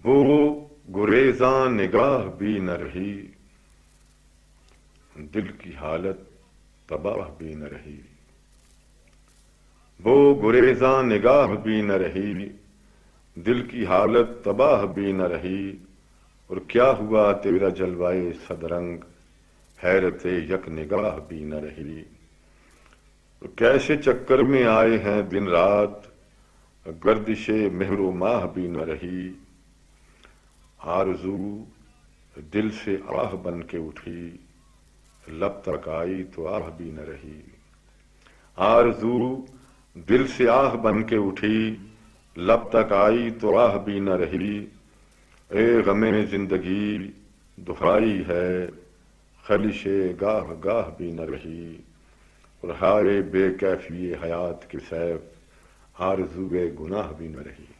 وہ گریزاں نگاہ بھی نہ رہی، دل کی حالت تباہ بھی نہ رہی۔ وہ گریزاں نگاہ بھی نہ رہی، دل کی حالت تباہ بھی نہ رہی۔ اور کیا ہوا تیرا جلوائے صدرنگ، حیرت یک نگاہ بھی نہ رہی۔ اور کیسے چکر میں آئے ہیں دن رات، گردش مہر و ماہ بھی نہ رہی۔ آرزو دل سے آہ بن کے اٹھی، لب تک آئی تو آہ بھی نہ رہی۔ آرزو دل سے آہ بن کے اٹھی، لب تک آئی تو آہ بھی نہ رہی۔ اے غم زندگی دہائی ہے، خلش گاہ گاہ بھی نہ رہی۔ اور ہائے بے کیفی حیات کے سیف، آرزو گناہ بھی نہ رہی۔